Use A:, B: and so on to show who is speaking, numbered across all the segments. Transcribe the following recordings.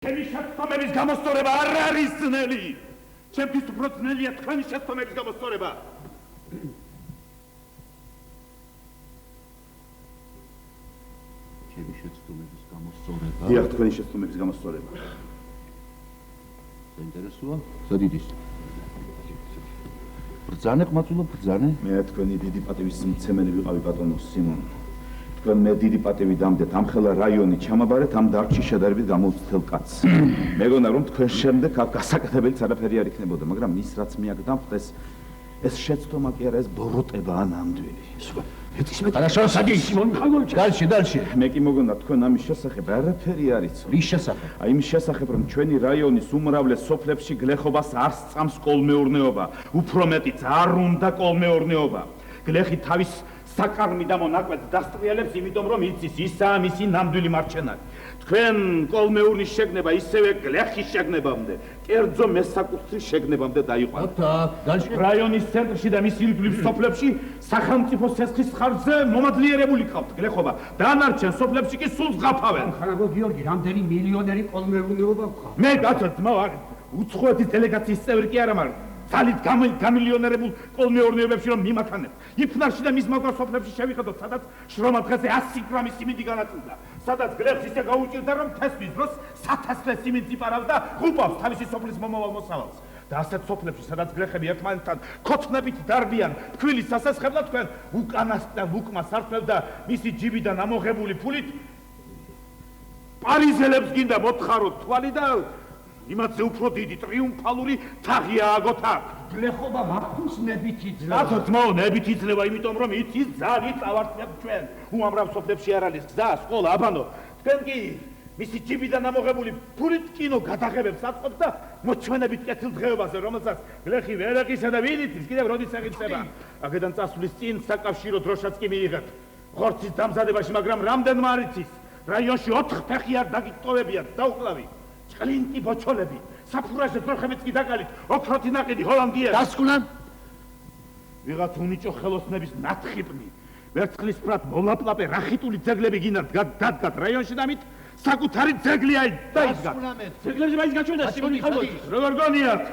A: ჩემი შეცდომების გამოსწორება არ არის ძნელი. ჩემთვის უფრო ძნელია თქვენი შეცდომების გამოსწორება.
B: ჩემი შეცდომების გამოსწორება?
A: დიახ, თქვენი შეცდომების გამოსწორება.
B: საინტერესოა? სადიდის? ბრძანე ყმაწვილო, ბრძანე?
A: მე თქვენი დიდი პატივის მცემელი ვიყავი ბატონო სიმონ. თქვენ მე დიდი პატივი დამდეთ, ამხელა რაიონი ჩამაბარეთ, ამ დარგში შედარებით გამოვცდელ კაცს. მეგონა რომ თქვენ შემდეგ გასაკეთებელიც არაფერი არ იქნებოდა, მაგრამ ის რაც მე აქ დამხვდეს, ეს შეცდომა კი არა, ეს ბოროტებაა ნამდვილი.
B: Хорошо, садись, Симон Михайлович. Дальше.
A: მე კი მოგონა თქვენ ამის შესახებ არაფერი არ იცო.
B: რის შესახებ?
A: აი იმის შესახებ, რომ ჩვენი რაიონის უმრავლეს სოფლებში გლეხობას არ სწამს კოლმეურნეობა, უფრო მეტიც არ უნდა კოლმეურნეობა. გლეხი თავის საკარმი და მონაკვეთს დასტრიალებს, იმიტომ რომ იცის ისაა მისი ნამდვილი მარჩენარი. თქვენ კოლმეურნის შეგნება ისევე გლეხის შეგნებამდე, კერძო მესაკუთრის შეგნებამდე დაიყვანეთ.
B: Дальше.
A: რაიონის ცენტრში და მის ირგვლივ სოფლებში სახელმწიფო ცეცხლის ხარჯზე მომადლიერებული ყავთ გლეხობა. დანარჩენ სოფლებში კი სულ ზღაფავენ.
C: ხანაგო გიორგი, რამდენი მილიონერი კოლმეურნეობა გყავს?
A: მე გაცოცხლ უცხოეთის დელეგაციის წევრი კი არა, მაგრამ ძალით გამილიონერებულ კოლმეურნეობებში რომ მიმაქანებ. იფნარში და მის მაგარ სოფლებში შევიხედოთ, სადაც შრომა დღეზე 100 გრამის სიმინდი განაწილდა. სადაც გლეხს ისე გაუჭირდა, რომ თესვის დროს 1000 სიმინდს იპარავს და ხუპავს თავისი სოფლის მომავალ მოსავალს. და ასეთ სოფლებში, სადაც გლეხები ერთმანეთთან ქოთნებით დარბიან, თქვილის სასესხებლად თქვენ უკანასკნელ უკმას ართმევ და მისი ჯიბიდან ამოღებული ფულით პარიზელებს გინდა მოთხაროთ თვალი და იმათზე უფრო დიდი ტრიუმფალური თაღი ააგოთ აქ.
C: გლეხობა მართავს ნებით იძლევა.
A: რატო ძმაო ნებით იძლევა, იმიტომ რომ იცის ძალით ავართმევთ ჩვენ. უამრავ სოფლებში არ არის გზა, სკოლა, აბანო. თქვენ კი მისი ჯიბიდან ამოღებული ფულით კინო გადაღებებს აწყობთ და მოჩვენებით კეთილდღეობაზე, რომელსაც გლეხი ვერ ეკისა და ვინ იცის კიდევ როდის ეღიცხება. აქედან წასვლის წინ საკავშირო დროშაც კი მიიღებთ. ხორცის დამზადებაში, მაგრამ რამდენმა არ იცის. რაიონში 4 ფეხი არ დაგიტოვებიათ, დაუკლავი. ჭყლინტი ბოჩოლები, საფურაჟე ძროხებიც კი დაკალით, ოქროთი ნაყიდი ჰოლანდიელი.
B: დასკვნან?
A: ვიღაც უნიჭო ხელოსნების ნათხიპნი, ვერცხლისფრად მოლაპლაპე რახიტული ძეგლები გინდათ დადგათ რაიონში და მით საკუთარი ძეგლი აი დაიდგათ. ძეგლებზე მაინც გაჩვენდა სიმონ მიხайлოვიჩი. როგორ გონიათ?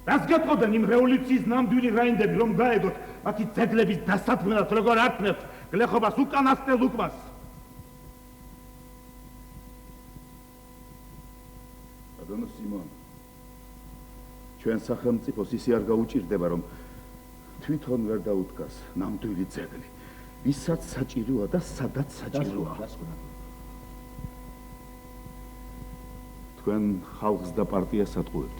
A: რას გეტყოდნენ იმ რევოლუციის ნამდვილი რაინდები, რომ გაეგოთ მათი ძეგლების დასათმელად როგორ ართმევთ გლეხობას უკანასკნელ უკმას. ბატონო სიმონ, ჩვენ სახელმწიფოს ისე არ გაუჭირდება, რომ თვითონ ვერ დაუდგას ნამდვილი ძეგლი, ვისაც საჭიროა და სადაც საჭიროა. თქვენ ხალხს და პარტიას ატყუებთ.